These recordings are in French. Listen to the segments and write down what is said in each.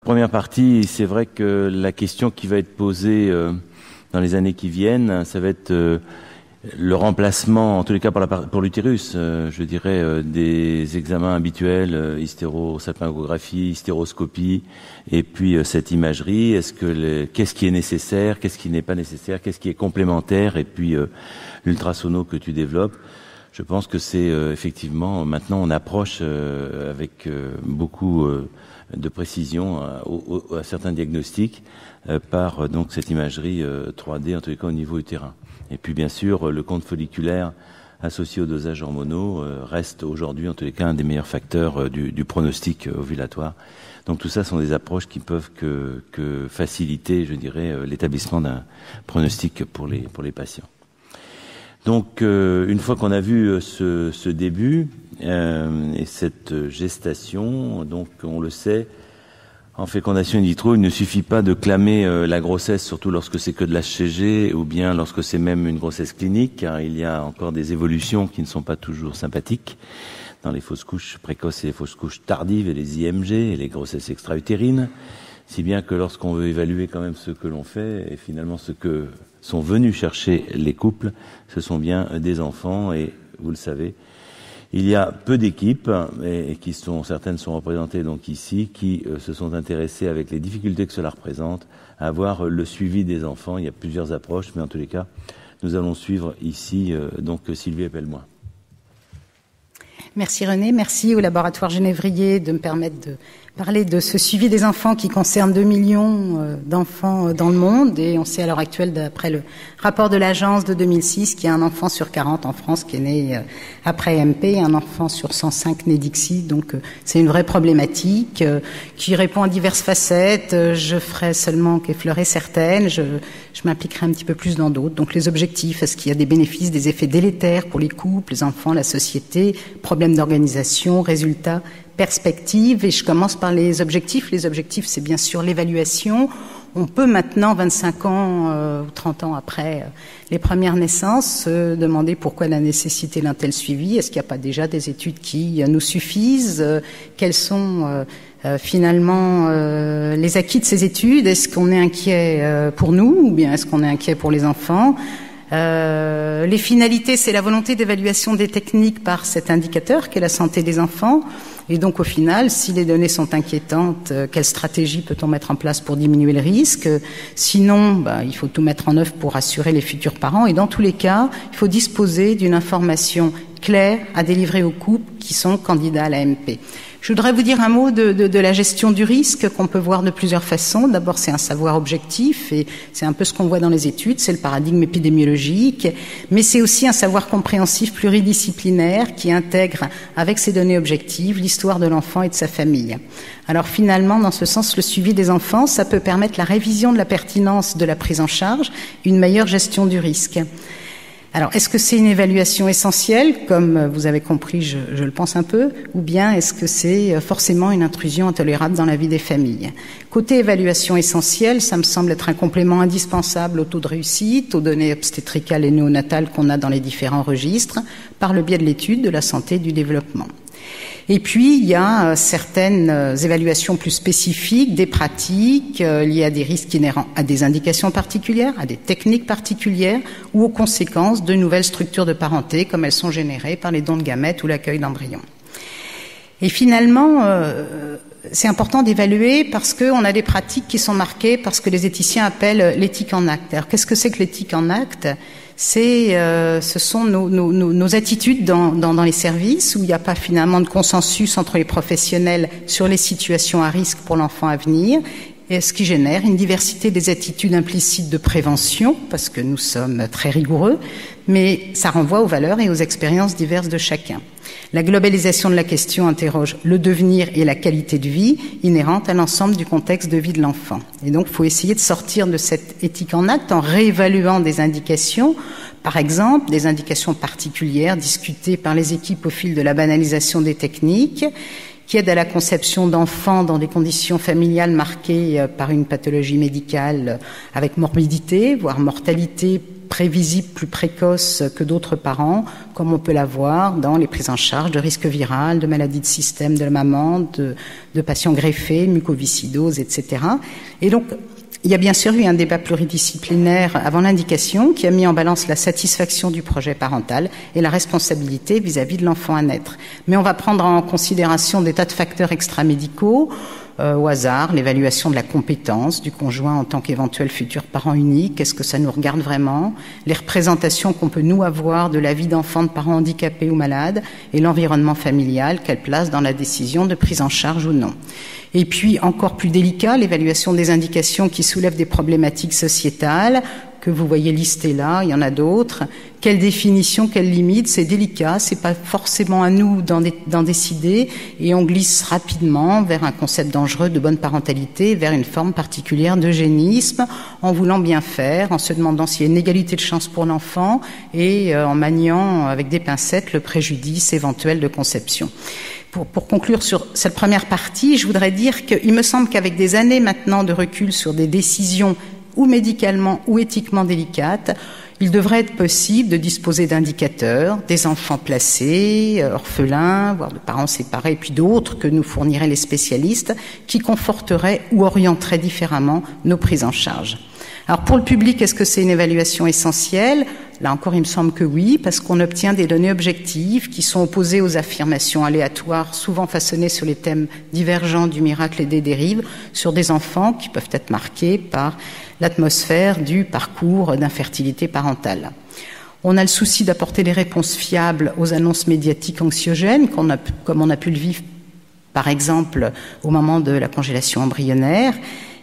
Première partie, c'est vrai que la question qui va être posée dans les années qui viennent, ça va être le remplacement, en tous les cas pour l'utérus, je dirais, des examens habituels, hystérosalpingographie, hystéroscopie, et puis cette imagerie. Qu'est-ce qui est nécessaire, qu'est-ce qui n'est pas nécessaire, qu'est-ce qui est complémentaire, et puis l'ultrasono que tu développes. Je pense que c'est effectivement, maintenant on approche avec beaucoup de précision à certains diagnostics par donc cette imagerie 3D, en tous les cas au niveau utérin. Et puis bien sûr, le compte folliculaire associé aux dosages hormonaux reste aujourd'hui en tous les cas un des meilleurs facteurs du pronostic ovulatoire. Donc tout ça sont des approches qui peuvent que faciliter, je dirais, l'établissement d'un pronostic pour les patients. Donc une fois qu'on a vu ce début et cette gestation, donc on le sait, en fécondation in vitro, il ne suffit pas de clamer la grossesse, surtout lorsque c'est que de l'HCG ou bien lorsque c'est même une grossesse clinique, car il y a encore des évolutions qui ne sont pas toujours sympathiques dans les fausses couches précoces et les fausses couches tardives et les IMG et les grossesses extra-utérines, si bien que lorsqu'on veut évaluer quand même ce que l'on fait et finalement ce que sont venus chercher les couples, ce sont bien des enfants et vous le savez, il y a peu d'équipes, et certaines sont représentées donc ici, qui se sont intéressées avec les difficultés que cela représente, à voir le suivi des enfants. Il y a plusieurs approches, mais en tous les cas, nous allons suivre ici donc Sylvie Appelle-moi. Merci René, merci au laboratoire Genévrier de me permettre de parler de ce suivi des enfants qui concerne 2 millions d'enfants dans le monde. Et on sait à l'heure actuelle, d'après le rapport de l'agence de 2006, qu'il y a un enfant sur 40 en France qui est né après MP, un enfant sur 105 né d'ICSI. Donc c'est une vraie problématique qui répond à diverses facettes. Je ferai seulement qu'effleurer certaines. Je m'impliquerai un petit peu plus dans d'autres. Donc les objectifs, est-ce qu'il y a des bénéfices, des effets délétères pour les couples, les enfants, la société, problèmes d'organisation, résultats, perspectives. Et je commence par les objectifs. Les objectifs, c'est bien sûr l'évaluation. On peut maintenant, 25 ans ou 30 ans après les premières naissances, se demander pourquoi la nécessité d'un tel suivi. Est-ce qu'il n'y a pas déjà des études qui nous suffisent? Quels sont finalement les acquis de ces études? Est-ce qu'on est inquiet pour nous ou bien est-ce qu'on est inquiet pour les enfants? Les finalités, c'est la volonté d'évaluation des techniques par cet indicateur qu'est la santé des enfants. Et donc, au final, si les données sont inquiétantes, quelle stratégie peut-on mettre en place pour diminuer le risque? Sinon, il faut tout mettre en œuvre pour assurer les futurs parents. Et dans tous les cas, il faut disposer d'une information claire à délivrer aux couples qui sont candidats à l'AMP. Je voudrais vous dire un mot de la gestion du risque qu'on peut voir de plusieurs façons. D'abord, c'est un savoir objectif et c'est un peu ce qu'on voit dans les études, c'est le paradigme épidémiologique, mais c'est aussi un savoir compréhensif pluridisciplinaire qui intègre avec ces données objectives l'histoire de l'enfant et de sa famille. Alors finalement, dans ce sens, le suivi des enfants, ça peut permettre la révision de la pertinence de la prise en charge, une meilleure gestion du risque. Alors, est-ce que c'est une évaluation essentielle, comme vous avez compris, je le pense un peu, ou bien est-ce que c'est forcément une intrusion intolérable dans la vie des familles? Côté évaluation essentielle, ça me semble être un complément indispensable au taux de réussite, aux données obstétricales et néonatales qu'on a dans les différents registres, par le biais de l'étude de la santé et du développement. Et puis, il y a certaines évaluations plus spécifiques, des pratiques liées à des risques inhérents à des indications particulières, à des techniques particulières ou aux conséquences de nouvelles structures de parenté comme elles sont générées par les dons de gamètes ou l'accueil d'embryons. Et finalement, c'est important d'évaluer parce qu'on a des pratiques qui sont marquées par ce que les éthiciens appellent l'éthique en acte. Alors, qu'est-ce que c'est que l'éthique en acte ? Ce sont nos attitudes dans les services où il n'y a pas finalement de consensus entre les professionnels sur les situations à risque pour l'enfant à venir, et ce qui génère une diversité des attitudes implicites de prévention, parce que nous sommes très rigoureux, mais ça renvoie aux valeurs et aux expériences diverses de chacun. La globalisation de la question interroge le devenir et la qualité de vie inhérente à l'ensemble du contexte de vie de l'enfant. Et donc, il faut essayer de sortir de cette éthique en acte en réévaluant des indications, par exemple, des indications particulières discutées par les équipes au fil de la banalisation des techniques, qui aident à la conception d'enfants dans des conditions familiales marquées par une pathologie médicale avec morbidité, voire mortalité prévisible, plus précoce que d'autres parents, comme on peut l'avoir dans les prises en charge de risques viraux, de maladies de système de la maman, de patients greffés, mucoviscidose, etc. Et donc, il y a bien sûr eu un débat pluridisciplinaire avant l'indication qui a mis en balance la satisfaction du projet parental et la responsabilité vis-à-vis de l'enfant à naître. Mais on va prendre en considération des tas de facteurs extramédicaux, au hasard, l'évaluation de la compétence du conjoint en tant qu'éventuel futur parent unique, est-ce que ça nous regarde vraiment, les représentations qu'on peut nous avoir de la vie d'enfant de parents handicapés ou malades, et l'environnement familial, quelle place dans la décision de prise en charge ou non. Et puis, encore plus délicat, l'évaluation des indications qui soulèvent des problématiques sociétales, que vous voyez listées là, il y en a d'autres. Quelle définition, quelle limite, c'est délicat, c'est pas forcément à nous d'en décider, et on glisse rapidement vers un concept dangereux de bonne parentalité, vers une forme particulière d'eugénisme, en voulant bien faire, en se demandant s'il y a une égalité de chance pour l'enfant, et en maniant avec des pincettes le préjudice éventuel de conception. Pour conclure sur cette première partie, je voudrais dire qu'il me semble qu'avec des années maintenant de recul sur des décisions ou médicalement ou éthiquement délicates, il devrait être possible de disposer d'indicateurs, des enfants placés, orphelins, voire de parents séparés, puis d'autres que nous fourniraient les spécialistes, qui conforteraient ou orienteraient différemment nos prises en charge. Alors pour le public, est-ce que c'est une évaluation essentielle ? Là encore, il me semble que oui, parce qu'on obtient des données objectives qui sont opposées aux affirmations aléatoires, souvent façonnées sur les thèmes divergents du miracle et des dérives, sur des enfants qui peuvent être marqués par l'atmosphère du parcours d'infertilité parentale. On a le souci d'apporter des réponses fiables aux annonces médiatiques anxiogènes, comme on a pu le vivre, par exemple, au moment de la congélation embryonnaire.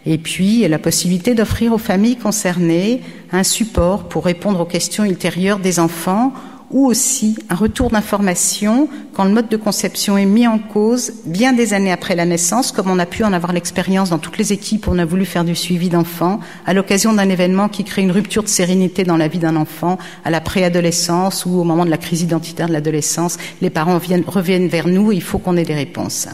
Et puis, la possibilité d'offrir aux familles concernées un support pour répondre aux questions ultérieures des enfants, ou aussi un retour d'information quand le mode de conception est mis en cause bien des années après la naissance, comme on a pu en avoir l'expérience dans toutes les équipes où on a voulu faire du suivi d'enfants, à l'occasion d'un événement qui crée une rupture de sérénité dans la vie d'un enfant, à la préadolescence ou au moment de la crise identitaire de l'adolescence. Les parents reviennent vers nous et il faut qu'on ait des réponses.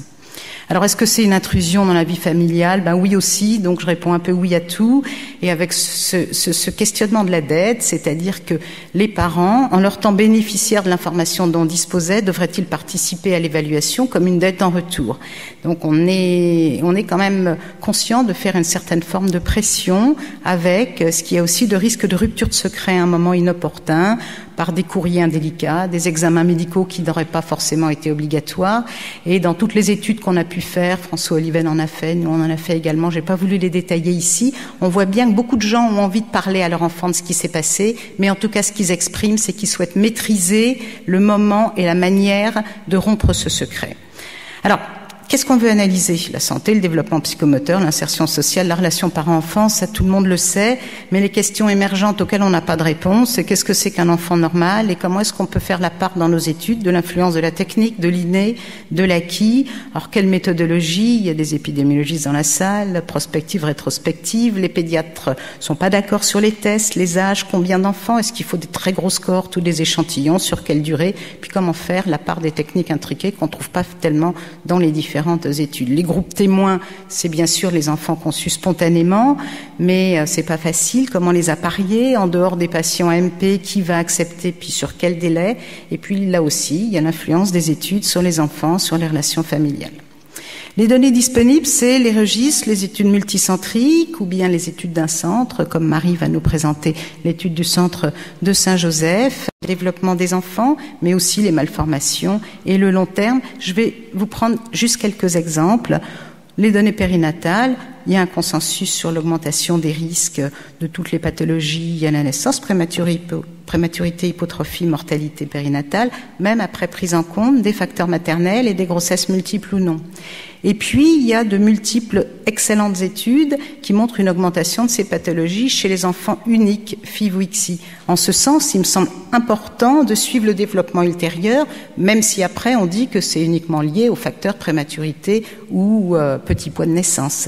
Alors, est-ce que c'est une intrusion dans la vie familiale ? Ben oui aussi, donc je réponds un peu oui à tout. Et avec ce questionnement de la dette, c'est-à-dire que les parents, en leur temps bénéficiaires de l'information dont ils disposaient, devraient-ils participer à l'évaluation comme une dette en retour ? Donc on est quand même conscient de faire une certaine forme de pression avec ce qui a aussi de risque de rupture de secret à un moment inopportun, par des courriers indélicats, des examens médicaux qui n'auraient pas forcément été obligatoires. Et dans toutes les études qu'on a pu faire, François Oliven en a fait, nous on en a fait également, j'ai pas voulu les détailler ici, on voit bien que beaucoup de gens ont envie de parler à leur enfant de ce qui s'est passé, mais en tout cas ce qu'ils expriment, c'est qu'ils souhaitent maîtriser le moment et la manière de rompre ce secret. Alors, qu'est-ce qu'on veut analyser ? La santé, le développement psychomoteur, l'insertion sociale, la relation parent-enfant, ça tout le monde le sait, mais les questions émergentes auxquelles on n'a pas de réponse, c'est qu'est-ce que c'est qu'un enfant normal et comment est-ce qu'on peut faire la part dans nos études de l'influence de la technique, de l'inné, de l'acquis. Alors quelle méthodologie ? Il y a des épidémiologistes dans la salle, prospective, rétrospective, les pédiatres sont pas d'accord sur les tests, les âges, combien d'enfants, est-ce qu'il faut des très grosses cohortes ou des échantillons, sur quelle durée, puis comment faire la part des techniques intriquées qu'on trouve pas tellement dans les différentes études. Les groupes témoins, c'est bien sûr les enfants conçus spontanément, mais c'est pas facile. Comment les apparier en dehors des patients AMP, qui va accepter, puis sur quel délai? Et puis là aussi, il y a l'influence des études sur les enfants, sur les relations familiales. Les données disponibles, c'est les registres, les études multicentriques ou bien les études d'un centre, comme Marie va nous présenter l'étude du centre de Saint-Joseph, le développement des enfants, mais aussi les malformations et le long terme. Je vais vous prendre juste quelques exemples. Les données périnatales, il y a un consensus sur l'augmentation des risques de toutes les pathologies à la naissance, prématurité, hypotrophie, mortalité périnatale, même après prise en compte des facteurs maternels et des grossesses multiples ou non. Et puis, il y a de multiples excellentes études qui montrent une augmentation de ces pathologies chez les enfants uniques, FIV ou ICSI. En ce sens, il me semble important de suivre le développement ultérieur, même si après on dit que c'est uniquement lié aux facteurs prématurité ou petit poids de naissance.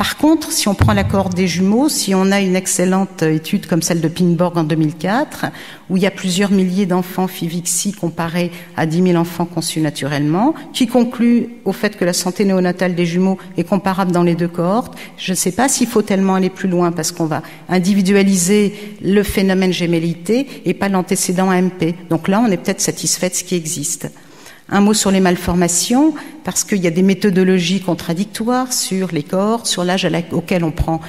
Par contre, si on prend la cohorte des jumeaux, si on a une excellente étude comme celle de Pinborg en 2004, où il y a plusieurs milliers d'enfants FIV-ICSI comparés à 10 000 enfants conçus naturellement, qui conclut au fait que la santé néonatale des jumeaux est comparable dans les deux cohortes, je ne sais pas s'il faut tellement aller plus loin parce qu'on va individualiser le phénomène gémellité et pas l'antécédent AMP. Donc là, on est peut-être satisfait de ce qui existe. Un mot sur les malformations, parce qu'il y a des méthodologies contradictoires sur les cohortes, sur l'âge auquel on prend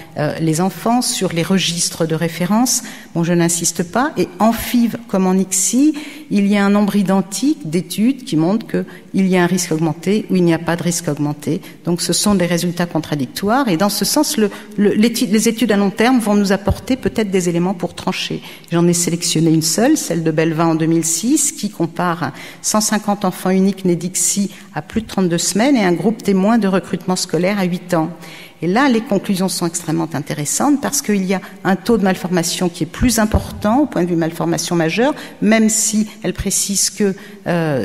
les enfants, sur les registres de référence. Bon, je n'insiste pas. Et en FIV comme en ICSI, il y a un nombre identique d'études qui montrent qu'il y a un risque augmenté ou il n'y a pas de risque augmenté. Donc ce sont des résultats contradictoires. Et dans ce sens, les études à long terme vont nous apporter peut-être des éléments pour trancher. J'en ai sélectionné une seule, celle de Belvin en 2006, qui compare 150 enfants uniques nés d'ICSI à plus de 32 semaines et un groupe témoin de recrutement scolaire à 8 ans. Et là, les conclusions sont extrêmement intéressantes parce qu'il y a un taux de malformation qui est plus important au point de vue malformation majeure, même si elle précise que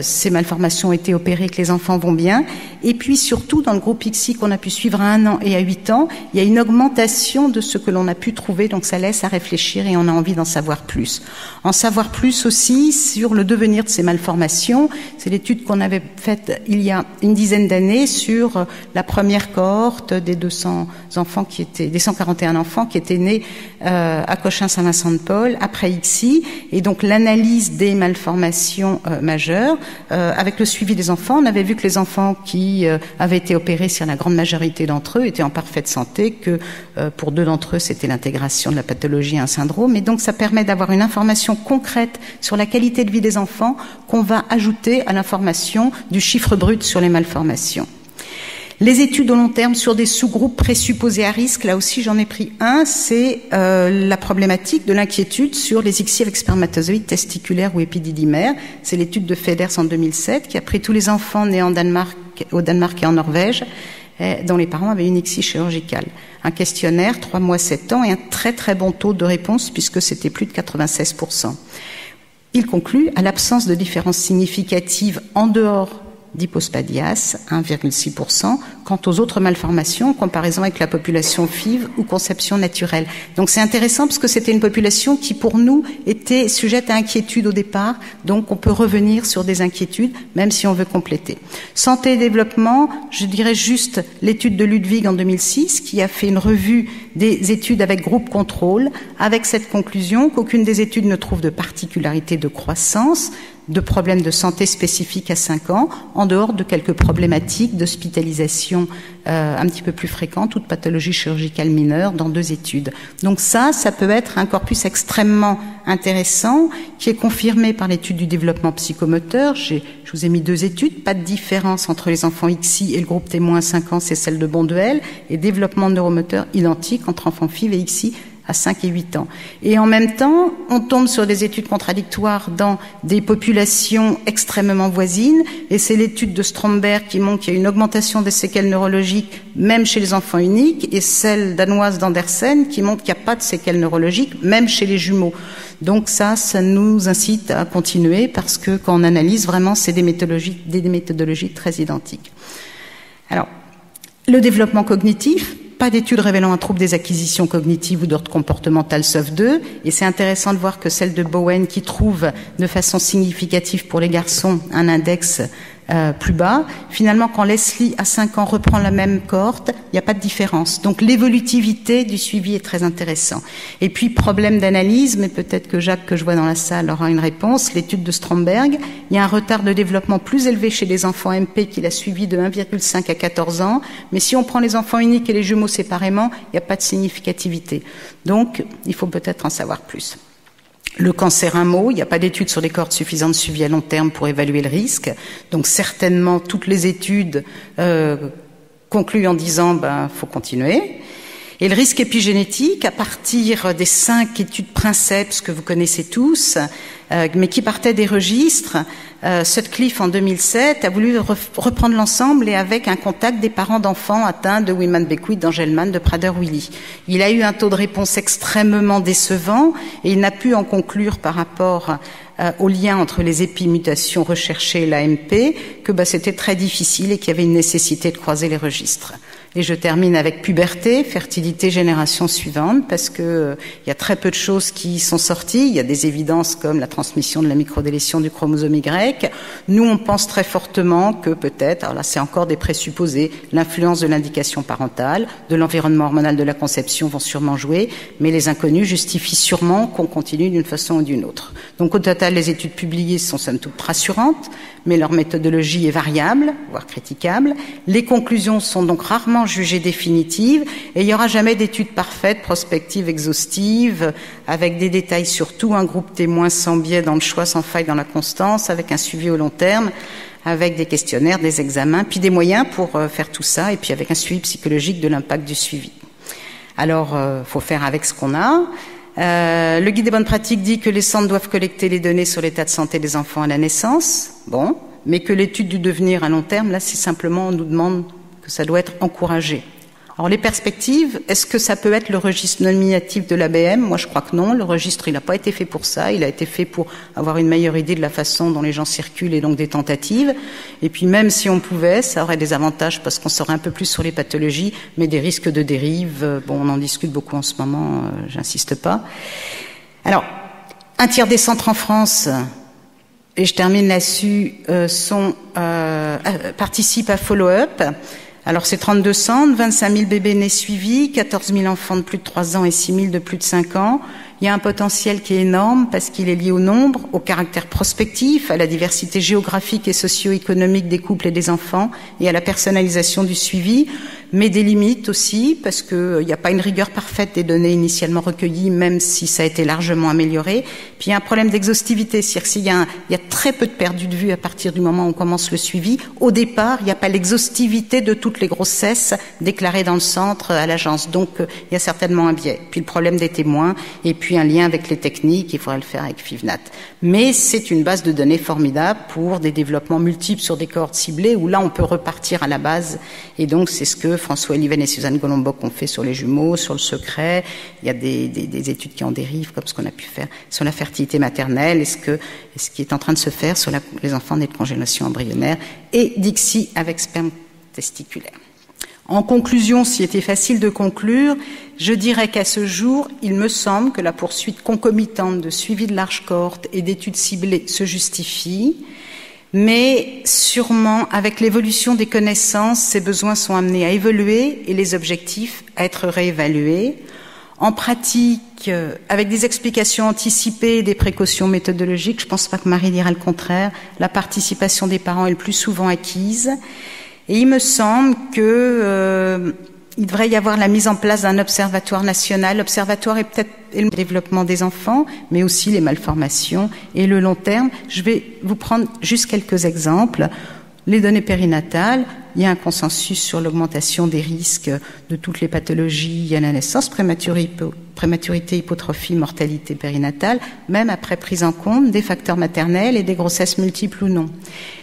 ces malformations ont été opérées, que les enfants vont bien. Et puis surtout, dans le groupe ICSI qu'on a pu suivre à 1 an et à 8 ans, il y a une augmentation de ce que l'on a pu trouver, donc ça laisse à réfléchir et on a envie d'en savoir plus. En savoir plus aussi sur le devenir de ces malformations. C'est l'étude qu'on avait faite il y a une dizaine d'années sur la première cohorte des 141 enfants qui étaient nés à Cochin-Saint-Vincent-de-Paul après ICSI, et donc l'analyse des malformations majeures avec le suivi des enfants. On avait vu que les enfants qui avaient été opérés, sur la grande majorité d'entre eux, étaient en parfaite santé, que pour 2 d'entre eux c'était l'intégration de la pathologie à un syndrome, et donc ça permet d'avoir une information concrète sur la qualité de vie des enfants qu'on va ajouter à l'information du chiffre brut sur les malformations. Les études au long terme sur des sous-groupes présupposés à risque, là aussi j'en ai pris un, c'est la problématique de l'inquiétude sur les ICSI avec spermatozoïdes testiculaires ou épididymères. C'est l'étude de Feders en 2007 qui a pris tous les enfants nés au Danemark et en Norvège dont les parents avaient une ICSI chirurgicale. Un questionnaire, 3 mois, 7 ans, et un très très bon taux de réponse puisque c'était plus de 96%. Il conclut à l'absence de différences significatives en dehors d'hypospadias, 1,6%, quant aux autres malformations, en comparaison avec la population FIV ou conception naturelle. Donc c'est intéressant parce que c'était une population qui, pour nous, était sujette à inquiétude au départ, donc on peut revenir sur des inquiétudes, même si on veut compléter. Santé et développement, je dirais juste l'étude de Ludwig en 2006, qui a fait une revue des études avec groupe contrôle, avec cette conclusion qu'aucune des études ne trouve de particularité de croissance, de problèmes de santé spécifiques à 5 ans, en dehors de quelques problématiques d'hospitalisation un petit peu plus fréquentes ou de pathologie chirurgicale mineure dans 2 études. Donc ça peut être un corpus extrêmement intéressant qui est confirmé par l'étude du développement psychomoteur. Je vous ai mis 2 études, pas de différence entre les enfants ICSI et le groupe témoin à 5 ans, c'est celle de Bonduel, et développement neuromoteur identique entre enfants FIV et ICSI à 5 et 8 ans. Et en même temps, on tombe sur des études contradictoires dans des populations extrêmement voisines, et c'est l'étude de Stromberg qui montre qu'il y a une augmentation des séquelles neurologiques même chez les enfants uniques, et celle danoise d'Andersen qui montre qu'il n'y a pas de séquelles neurologiques même chez les jumeaux. Donc ça nous incite à continuer parce que quand on analyse vraiment, c'est des méthodologies très identiques. Alors, le développement cognitif, pas d'études révélant un trouble des acquisitions cognitives ou d'ordre comportemental sauf 2, et c'est intéressant de voir que celle de Bowen qui trouve de façon significative pour les garçons un index plus bas. Finalement, quand Leslie, à 5 ans, reprend la même cohorte, il n'y a pas de différence. Donc, l'évolutivité du suivi est très intéressant. Et puis, problème d'analyse, mais peut-être que Jacques, que je vois dans la salle, aura une réponse. L'étude de Stromberg, il y a un retard de développement plus élevé chez les enfants MP qu'il a suivi de 1,5 à 14 ans. Mais si on prend les enfants uniques et les jumeaux séparément, il n'y a pas de significativité. Donc, il faut peut-être en savoir plus. Le cancer, un mot, il n'y a pas d'études sur les cohortes suffisantes de suivi à long terme pour évaluer le risque. Donc certainement, toutes les études concluent en disant faut continuer. Et le risque épigénétique, à partir des 5 études Princeps que vous connaissez tous, mais qui partaient des registres, Sutcliffe en 2007 a voulu reprendre l'ensemble et avec un contact des parents d'enfants atteints de Wyman-Beckwith, d'Angelman, de Prader-Willi. Il a eu un taux de réponse extrêmement décevant et il n'a pu en conclure par rapport au lien entre les épimutations recherchées et l'AMP que c'était très difficile et qu'il y avait une nécessité de croiser les registres. Et je termine avec puberté, fertilité, génération suivante, parce que il y a très peu de choses qui sont sorties. Il y a des évidences comme la transmission de la microdélétion du chromosome Y. Nous, on pense très fortement que peut-être, alors là c'est encore des présupposés, l'influence de l'indication parentale, de l'environnement hormonal de la conception vont sûrement jouer, mais les inconnus justifient sûrement qu'on continue d'une façon ou d'une autre. Donc au total, les études publiées sont somme toute rassurantes, mais leur méthodologie est variable, voire critiquable. Les conclusions sont donc rarement jugées définitives et il n'y aura jamais d'études parfaites, prospectives, exhaustives, avec des détails sur tout, un groupe témoin sans biais dans le choix, sans faille dans la constance, avec un suivi au long terme, avec des questionnaires, des examens, puis des moyens pour faire tout ça, et puis avec un suivi psychologique de l'impact du suivi. Alors, faut faire avec ce qu'on a. Le guide des bonnes pratiques dit que les centres doivent collecter les données sur l'état de santé des enfants à la naissance. Bon, mais que l'étude du devenir à long terme, là, c'est simplement, on nous demande que ça doit être encouragé. Alors, les perspectives, est-ce que ça peut être le registre nominatif de l'ABM? Moi, je crois que non. Le registre, il n'a pas été fait pour ça. Il a été fait pour avoir une meilleure idée de la façon dont les gens circulent et donc des tentatives. Et puis, même si on pouvait, ça aurait des avantages parce qu'on saurait un peu plus sur les pathologies, mais des risques de dérive, bon, on en discute beaucoup en ce moment, j'insiste pas. Alors, un tiers des centres en France, et je termine là-dessus, participent à follow-up. Alors c'est 32 centres, 25 000 bébés nés suivis, 14 000 enfants de plus de 3 ans et 6 000 de plus de 5 ans. Il y a un potentiel qui est énorme parce qu'il est lié au nombre, au caractère prospectif, à la diversité géographique et socio-économique des couples et des enfants et à la personnalisation du suivi, mais des limites aussi parce qu'il n'y a pas une rigueur parfaite des données initialement recueillies, même si ça a été largement amélioré. Puis il y a un problème d'exhaustivité, c'est-à-dire qu'il y a très peu de perdus de vue à partir du moment où on commence le suivi. Au départ, il n'y a pas l'exhaustivité de toutes les grossesses déclarées dans le centre à l'agence, donc il y a certainement un biais. Puis le problème des témoins et puis un lien avec les techniques, il faudrait le faire avec FIVNAT. Mais c'est une base de données formidable pour des développements multiples sur des cohortes ciblées où là on peut repartir à la base et donc c'est ce que François Eliven et Suzanne Golombok ont fait sur les jumeaux, sur le secret. Il y a des études qui en dérivent comme ce qu'on a pu faire sur la fertilité maternelle et ce qui est en train de se faire sur les enfants nés de congélation embryonnaire et d'ICSI avec sperme testiculaire. En conclusion, s'il était facile de conclure, je dirais qu'à ce jour, il me semble que la poursuite concomitante de suivi de large cohorte et d'études ciblées se justifie, mais sûrement, avec l'évolution des connaissances, ces besoins sont amenés à évoluer et les objectifs à être réévalués. En pratique, avec des explications anticipées et des précautions méthodologiques, je ne pense pas que Marie dira le contraire, la participation des parents est le plus souvent acquise. Et il me semble que il devrait y avoir la mise en place d'un observatoire national. L'observatoire est peut-être le développement des enfants, mais aussi les malformations et le long terme. Je vais vous prendre juste quelques exemples. Les données périnatales, il y a un consensus sur l'augmentation des risques de toutes les pathologies à la naissance, prématurité, hypotrophie, mortalité périnatale, même après prise en compte des facteurs maternels et des grossesses multiples ou non.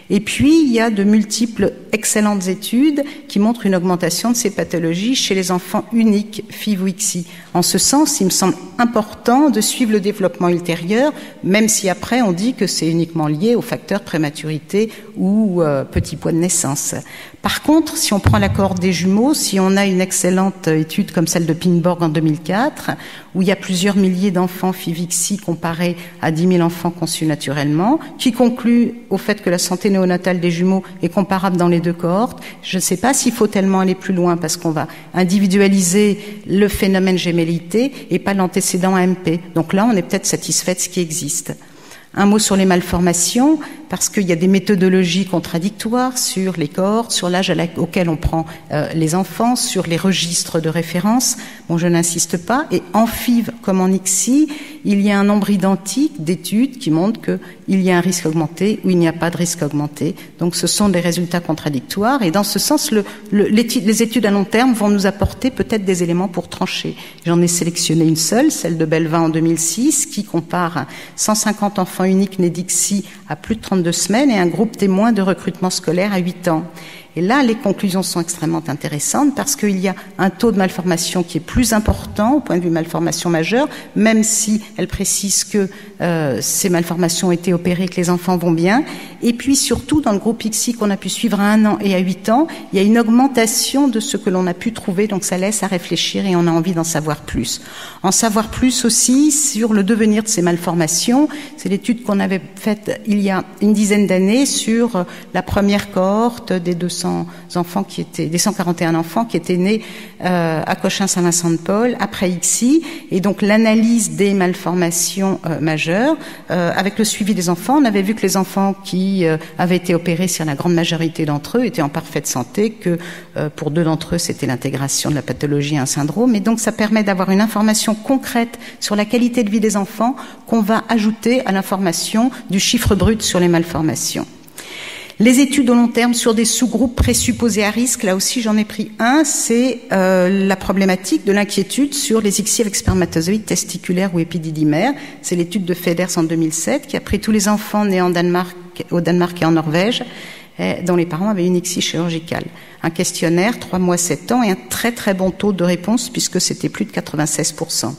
Et puis, il y a de multiples excellentes études qui montrent une augmentation de ces pathologies chez les enfants uniques, FIV ou ICSI. En ce sens, il me semble important de suivre le développement ultérieur, même si après on dit que c'est uniquement lié aux facteurs prématurité ou petit poids de naissance. Par contre, si on prend la cohorte des jumeaux, si on a une excellente étude comme celle de Pingborg en 2004, où il y a plusieurs milliers d'enfants FIV-ICSI comparés à 10 000 enfants conçus naturellement, qui conclut au fait que la santé néonatale des jumeaux est comparable dans les deux cohortes, je ne sais pas s'il faut tellement aller plus loin parce qu'on va individualiser le phénomène gémellité et pas l'antécédent AMP. Donc là, on est peut-être satisfait de ce qui existe. Un mot sur les malformations, parce qu'il y a des méthodologies contradictoires sur les cohortes, sur l'âge auquel on prend les enfants, sur les registres de référence. Bon, je n'insiste pas. Et en FIV comme en ICSI, il y a un nombre identique d'études qui montrent qu'il y a un risque augmenté ou il n'y a pas de risque augmenté. Donc ce sont des résultats contradictoires. Et dans ce sens, les études à long terme vont nous apporter peut-être des éléments pour trancher. J'en ai sélectionné une seule, celle de Belvin en 2006, qui compare 150 enfants uniques nés d'ICSI à plus de 32 semaines et un groupe témoin de recrutement scolaire à 8 ans. Et là, les conclusions sont extrêmement intéressantes parce qu'il y a un taux de malformation qui est plus important au point de vue malformation majeure, même si elle précise que ces malformations ont été opérées, que les enfants vont bien. Et puis surtout, dans le groupe ICSI qu'on a pu suivre à 1 an et à 8 ans, il y a une augmentation de ce que l'on a pu trouver, donc ça laisse à réfléchir et on a envie d'en savoir plus. En savoir plus aussi sur le devenir de ces malformations. C'est l'étude qu'on avait faite il y a une dizaine d'années sur la première cohorte des 200 enfants des 141 enfants qui étaient nés à Cochin-Saint-Vincent-de-Paul après ICSI, et donc l'analyse des malformations majeures avec le suivi des enfants. On avait vu que les enfants qui avaient été opérés, sur la grande majorité d'entre eux, étaient en parfaite santé, que pour 2 d'entre eux c'était l'intégration de la pathologie à un syndrome, et donc ça permet d'avoir une information concrète sur la qualité de vie des enfants qu'on va ajouter à l'information du chiffre brut sur les malformations. Les études au long terme sur des sous-groupes présupposés à risque, là aussi j'en ai pris un, c'est la problématique de l'inquiétude sur les ICSI avec spermatozoïdes testiculaires ou épididymères. C'est l'étude de Feders en 2007 qui a pris tous les enfants nés au Danemark et en Norvège dont les parents avaient une ICSI chirurgicale. Un questionnaire, 3 mois, 7 ans, et un très très bon taux de réponse puisque c'était plus de 96%.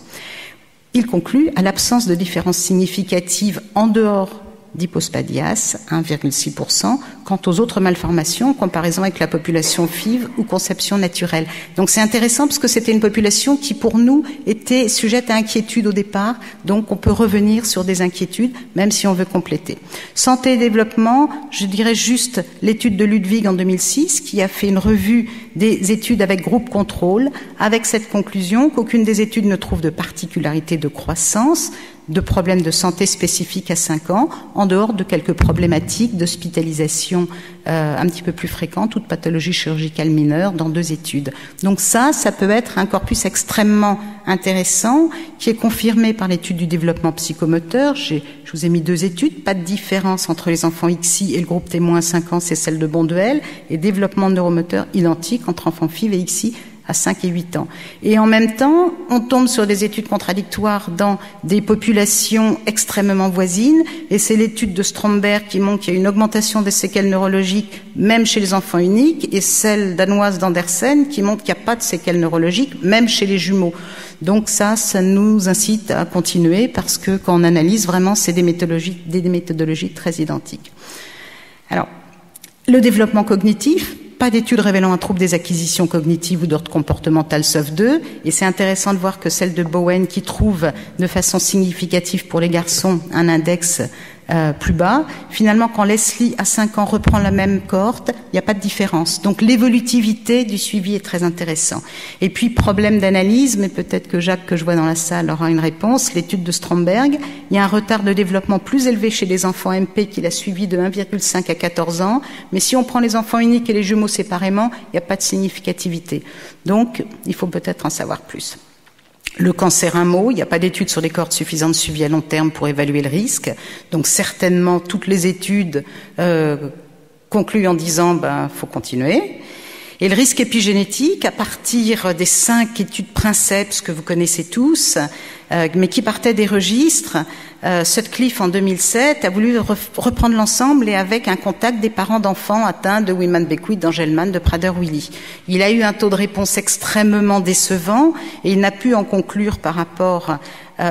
Il conclut à l'absence de différences significatives en dehors d'hypospadias, 1,6%, quant aux autres malformations, en comparaison avec la population FIV ou conception naturelle. Donc c'est intéressant parce que c'était une population qui, pour nous, était sujette à inquiétude au départ, donc on peut revenir sur des inquiétudes, même si on veut compléter. Santé et développement, je dirais juste l'étude de Ludwig en 2006, qui a fait une revue des études avec groupe contrôle, avec cette conclusion qu'aucune des études ne trouve de particularité de croissance, de problèmes de santé spécifiques à 5 ans, en dehors de quelques problématiques d'hospitalisation un petit peu plus fréquentes ou de pathologie chirurgicale mineure dans 2 études. Donc ça peut être un corpus extrêmement intéressant qui est confirmé par l'étude du développement psychomoteur. Je vous ai mis 2 études, pas de différence entre les enfants ICSI et le groupe témoin à 5 ans, c'est celle de Bonduel, et développement neuromoteur identique entre enfants FIV et ICSI à 5 et 8 ans. Et en même temps, on tombe sur des études contradictoires dans des populations extrêmement voisines, et c'est l'étude de Stromberg qui montre qu'il y a une augmentation des séquelles neurologiques même chez les enfants uniques, et celle danoise d'Andersen qui montre qu'il n'y a pas de séquelles neurologiques même chez les jumeaux. Donc ça nous incite à continuer parce que quand on analyse vraiment, c'est des méthodologies très identiques. Alors, le développement cognitif, pas d'études révélant un trouble des acquisitions cognitives ou d'ordre comportemental sauf 2, et c'est intéressant de voir que celle de Bowen qui trouve de façon significative pour les garçons un index plus bas. Finalement, quand Leslie à 5 ans reprend la même cohorte, il n'y a pas de différence. Donc l'évolutivité du suivi est très intéressant. Et puis problème d'analyse, mais peut-être que Jacques, que je vois dans la salle, aura une réponse. L'étude de Stromberg, il y a un retard de développement plus élevé chez les enfants MP qu'il a suivi de 1,5 à 14 ans, mais si on prend les enfants uniques et les jumeaux séparément, il n'y a pas de significativité. Donc il faut peut-être en savoir plus. Le cancer, un mot, il n'y a pas d'études sur les cohortes suffisantes de suivi à long terme pour évaluer le risque. Donc certainement, toutes les études concluent en disant faut continuer. Et le risque épigénétique, à partir des 5 études Princeps que vous connaissez tous, mais qui partaient des registres, Sutcliffe en 2007 a voulu reprendre l'ensemble et avec un contact des parents d'enfants atteints de Wyman-Beckwith, d'Angelman, de Prader-Willi. Il a eu un taux de réponse extrêmement décevant et il n'a pu en conclure par rapport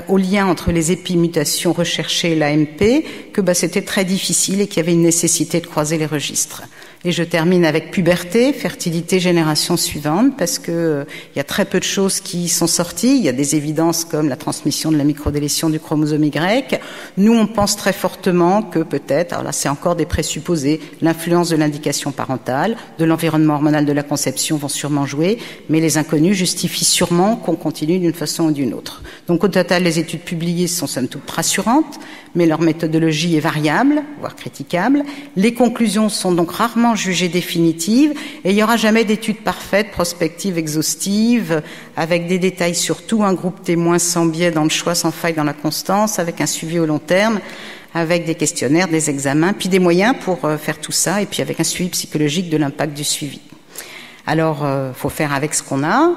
au lien entre les épimutations recherchées et l'AMP que c'était très difficile et qu'il y avait une nécessité de croiser les registres. Et je termine avec puberté, fertilité, génération suivante, parce que il y a très peu de choses qui sont sorties. Il y a des évidences comme la transmission de la microdélétion du chromosome Y. Nous, on pense très fortement que peut-être, alors là c'est encore des présupposés, l'influence de l'indication parentale, de l'environnement hormonal de la conception vont sûrement jouer, mais les inconnus justifient sûrement qu'on continue d'une façon ou d'une autre. Donc au total, les études publiées sont somme toute rassurantes, mais leur méthodologie est variable, voire critiquable. Les conclusions sont donc rarement jugées définitives et il n'y aura jamais d'études parfaites, prospectives, exhaustives, avec des détails sur tout, un groupe témoin sans biais dans le choix, sans faille dans la constance, avec un suivi au long terme, avec des questionnaires, des examens, puis des moyens pour faire tout ça, et puis avec un suivi psychologique de l'impact du suivi. Alors, faut faire avec ce qu'on a.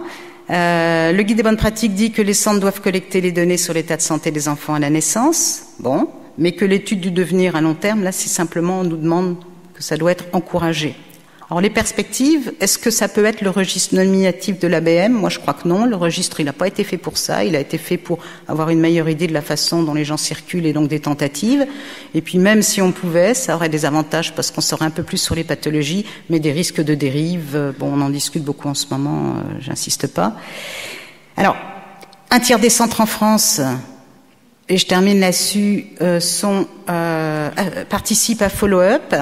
Le guide des bonnes pratiques dit que les centres doivent collecter les données sur l'état de santé des enfants à la naissance, bon, mais que l'étude du devenir à long terme, là, c'est simplement, on nous demande que ça doit être encouragé. Alors les perspectives, est-ce que ça peut être le registre nominatif de l'ABM? Moi je crois que non, le registre il n'a pas été fait pour ça, il a été fait pour avoir une meilleure idée de la façon dont les gens circulent et donc des tentatives. Et puis même si on pouvait, ça aurait des avantages parce qu'on saurait un peu plus sur les pathologies, mais des risques de dérive, bon on en discute beaucoup en ce moment, j'insiste pas. Alors, un tiers des centres en France, et je termine là-dessus, participent à follow-up.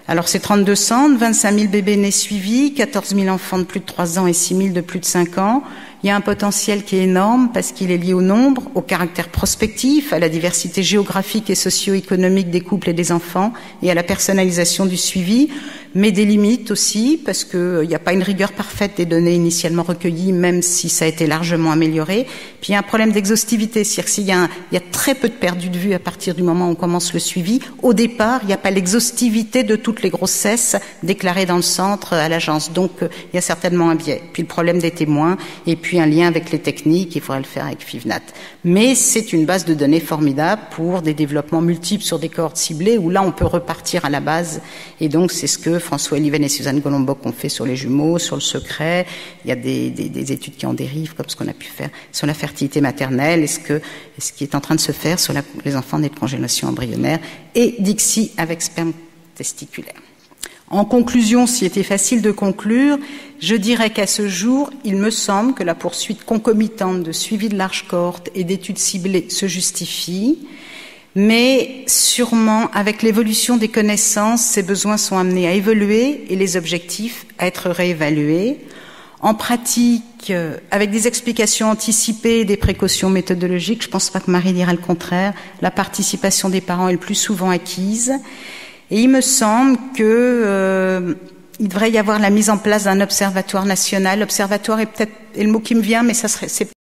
Alors c'est 32 centres, 25 000 bébés nés suivis, 14 000 enfants de plus de 3 ans et 6 000 de plus de 5 ans. Il y a un potentiel qui est énorme parce qu'il est lié au nombre, au caractère prospectif, à la diversité géographique et socio-économique des couples et des enfants et à la personnalisation du suivi, mais des limites aussi parce qu'il n'y a pas une rigueur parfaite des données initialement recueillies, même si ça a été largement amélioré. Puis il y a un problème d'exhaustivité, c'est-à-dire qu'il y a très peu de perdu de vue à partir du moment où on commence le suivi. Au départ, il n'y a pas l'exhaustivité de toutes les grossesses déclarées dans le centre à l'agence, donc il y a certainement un biais. Puis le problème des témoins et puis un lien avec les techniques, il faudrait le faire avec FIVNAT. Mais c'est une base de données formidable pour des développements multiples sur des cohortes ciblées où là on peut repartir à la base et donc c'est ce que François Oliven et Suzanne Golombok ont fait sur les jumeaux, sur le secret. Il y a des études qui en dérivent comme ce qu'on a pu faire sur la fertilité maternelle et ce qui est en train de se faire sur les enfants nés de congélation embryonnaire et DICSI avec sperme testiculaire. En conclusion, s'il était facile de conclure, je dirais qu'à ce jour, il me semble que la poursuite concomitante de suivi de large cohorte et d'études ciblées se justifie, mais sûrement, avec l'évolution des connaissances, ces besoins sont amenés à évoluer et les objectifs à être réévalués. En pratique, avec des explications anticipées et des précautions méthodologiques, je ne pense pas que Marie dira le contraire, la participation des parents est le plus souvent acquise. Et il me semble que il devrait y avoir la mise en place d'un observatoire national. L'observatoire est peut-être le mot qui me vient, mais c'est